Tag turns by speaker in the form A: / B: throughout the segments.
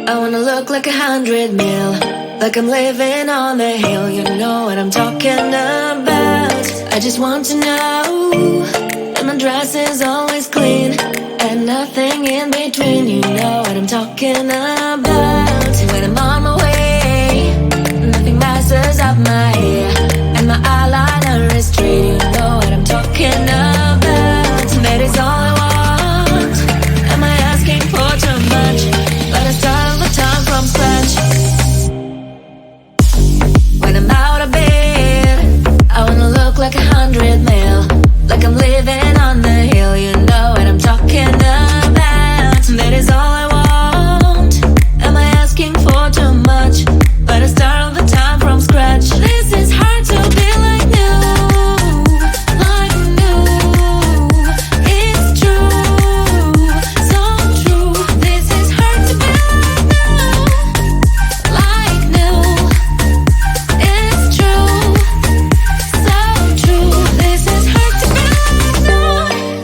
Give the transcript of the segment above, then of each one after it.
A: I wanna look like 100 mil, like I'm living on the hill. You know what I'm talking about. I just want to know that my dress is always clean and nothing in between. You know what I'm talking about. When I'm on my way, nothing messes up my hair, and my eyeliner is straight. You know what I'm talking about. That is all I want. Am I asking for too much? But I start all the time from scratch. When I'm out of bed, I wanna look like 100 mil, like I'm living on the hill. You know what I'm talking about. That is all I want. Am I asking for too much? But I start all the time from scratch. This is hard to be like new, like new. It's true, so true. This is hard to be like new, it's true, so true. This is hard to be like new.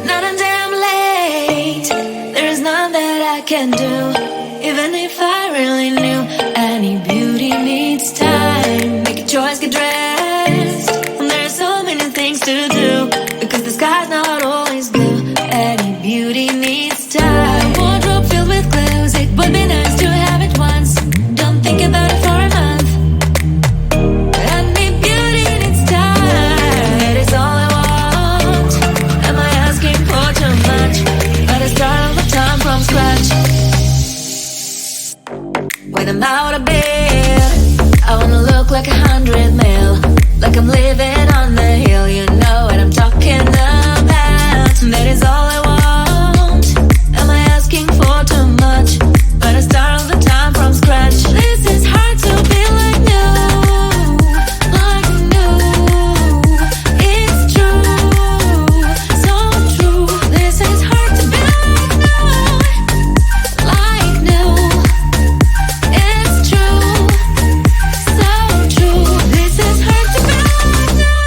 A: Not until I'm late, there is none that I can do. Even if I really knew, any beauty needs time. Make a choice, get dressed, and there are so many things to do, because the sky's not always blue. Any beauty needs time. Wardrobe filled with clues, it would be nice to have it once. Don't think about it for a month. Any beauty needs time. That is all I want. Am I asking for too much? But I start all the time from scratch. When I'm out of bed, I wanna look like 100 mil, like I'm living on the hill. You know what I'm talking about. That is all I want. Am I asking for too much? But I start all the time from scratch. This is hard to be like new, like new. It's true, so true. This is hard to be like new. It's true, so true. This is hard to be like new.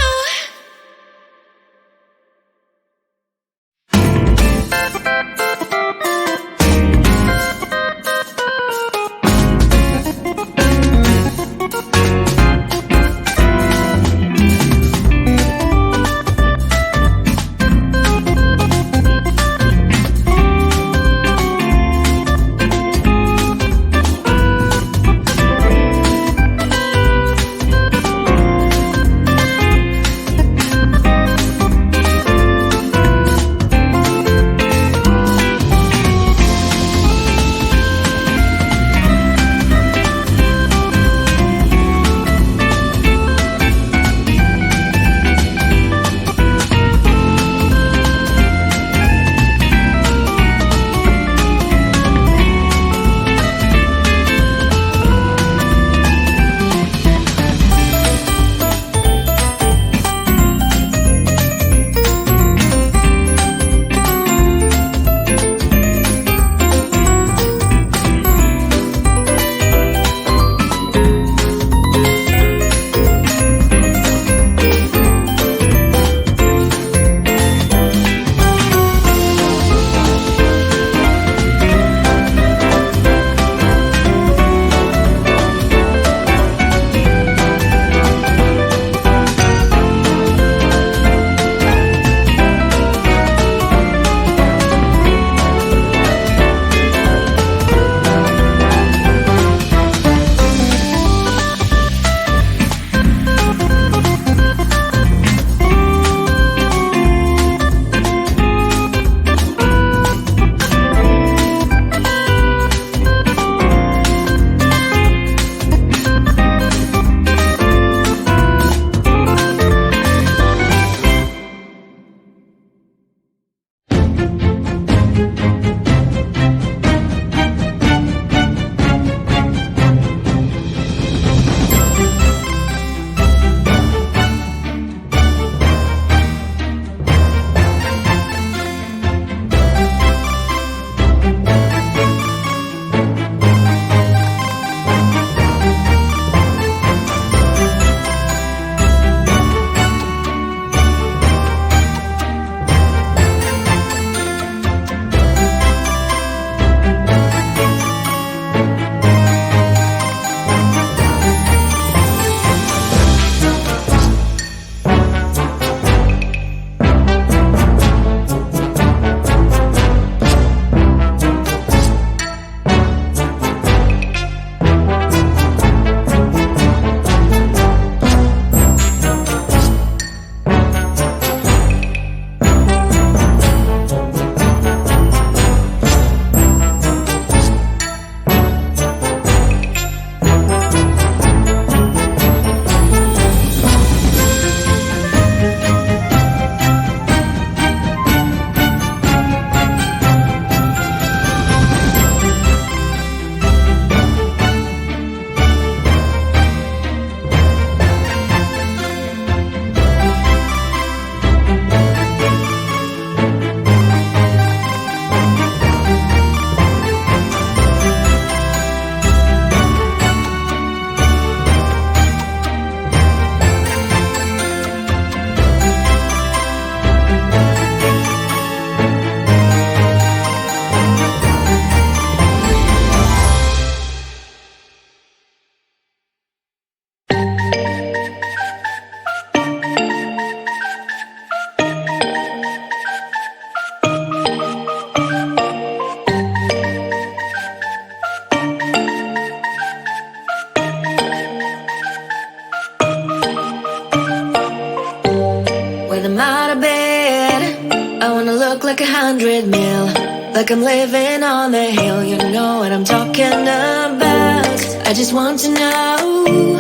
A: like 100 mil, like I'm living on the hill. You know what I'm talking about. I just want to know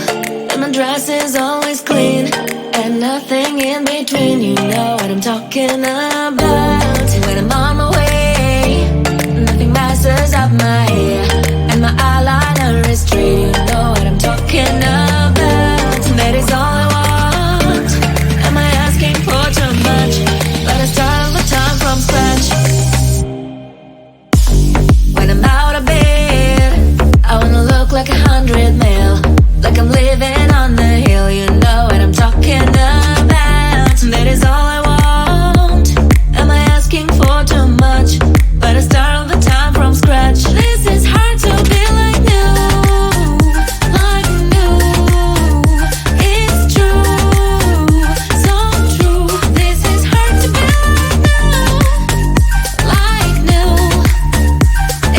A: that my dress is always clean and nothing in between. You know what I'm talking about. When I'm on my way, nothing messes up my hair, and my eyeliner is straight. You know what I'm talking about. That is all I want. Am I asking for too much? But I start all the time from scratch. When I'm out of bed, I wanna look like 100 mil, like I'm living on the hill. You know what I'm talking about. That is all I want. Am I asking for too much? But I start all the time from scratch. This is hard to be like new, like new. It's true, so true. This is hard to be like new,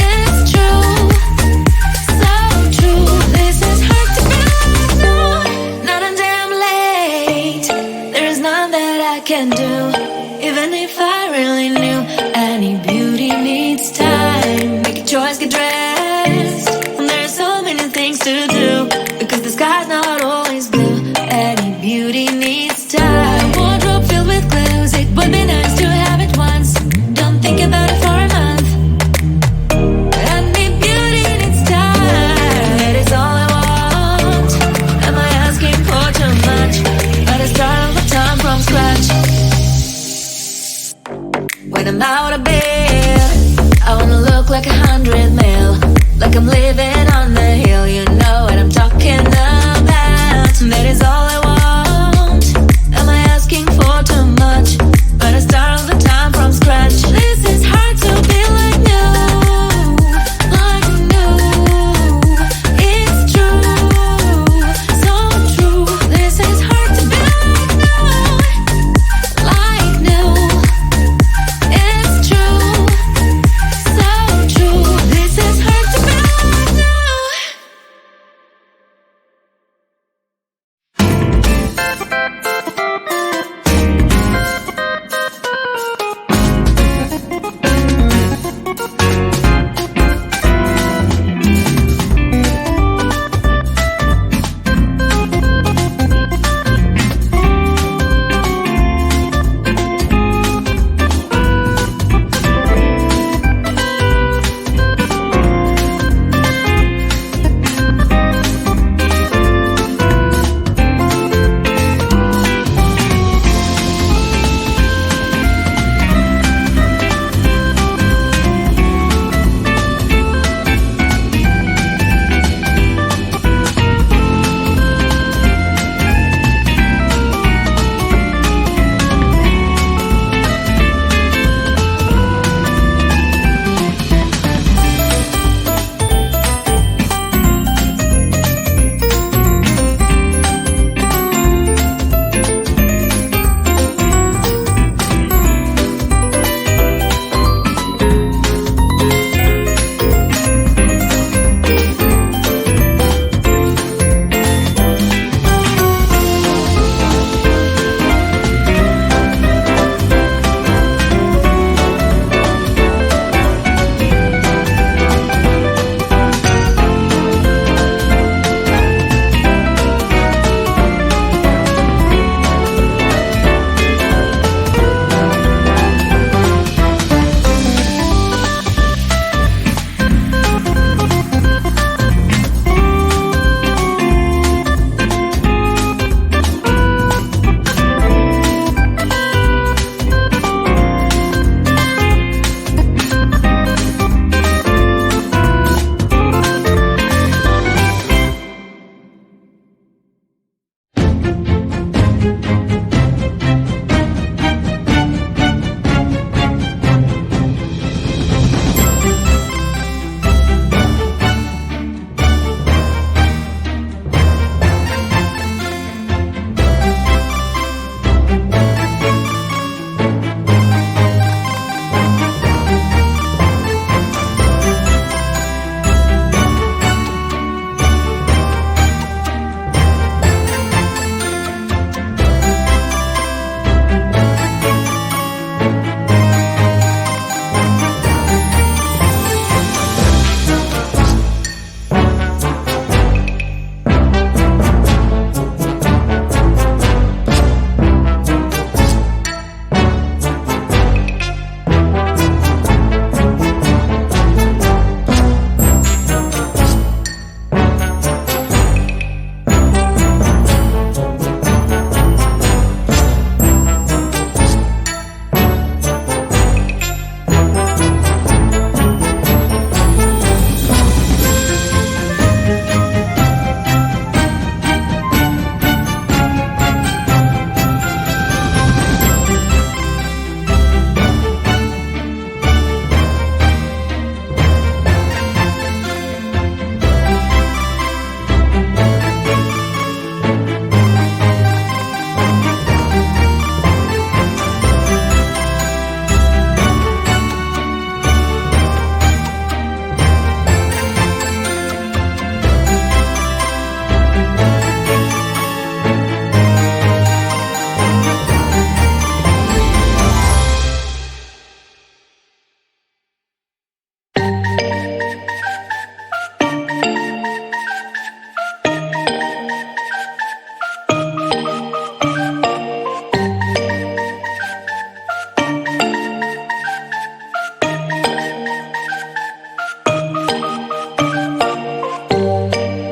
A: it's true, so true. This is hard to be like new. Not a damn late. There is none that I can do. Even if I really knew, any beauty needs time. Make a choice, get dressed. And there's so many things to do, because the sky's not always blue. Any beauty needs time. A wardrobe filled with clues. It would be nice to have it once. Don't think about it for a month. Any beauty needs time. That is all I want. Am I asking for too much? But I start all the time from scratch. When I'm out of bed, I wanna look like 100 mil, like I'm living on the hill. You know what I'm talking about. That is all I want. Am I asking for too much? But I start all the time from scratch. This is hard to be like new, like new. It's true, so true. This is hard to be like new. It's true, so true. This is hard to be like new.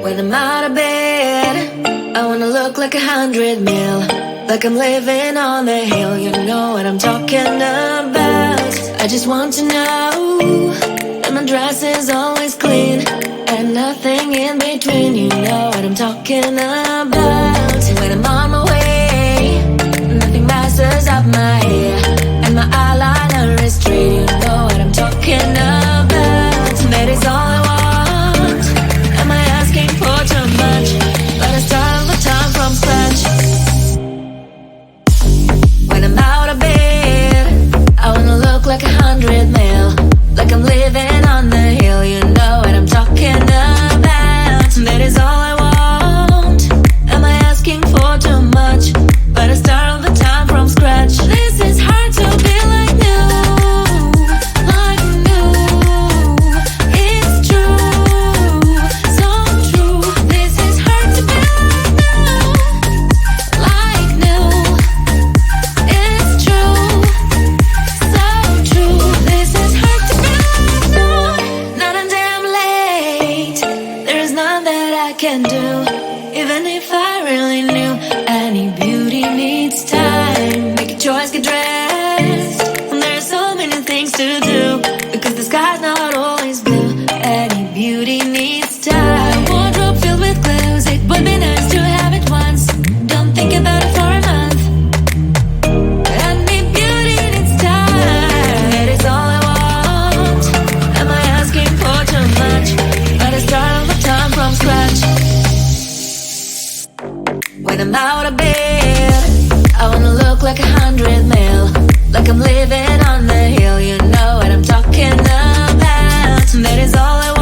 A: When I'm out of bed, I wanna look like 100 mil, like I'm living on the hill. You know what I'm talking about. I just want to know that my dress is always clean and nothing in between. You know what I'm talking about. When I'm on my way, nothing messes up my hair, and my eyeliner is straight. You know what I'm talking about. That is all I want. Am I asking for too much? But I start all the time from scratch. When I'm out of bed, I wanna look like 100 mil, like I'm living on the hill. You know what I'm talking about. That is all I want. Am I asking for too much? But I start all the time from scratch. This is hard to be like new, like new. It's true, so true. This is hard to be like new, it's true, so true. This is hard to be like new. Not a damn late. There is none that I can do, even if I really knew. Any beauty needs time. Make a choice, get dressed. And there are so many things to do, because the sky's not always blue. Any beauty needs time. A wardrobe filled with clothes, it would be nice to have it once. Don't think about it for a month. Any beauty needs time. That is all I want. Am I asking for too much? But I start all the time from scratch. When I'm out of bed, I wanna look like 100 mil, like I'm living on the hill. You know what I'm talking about. That is all I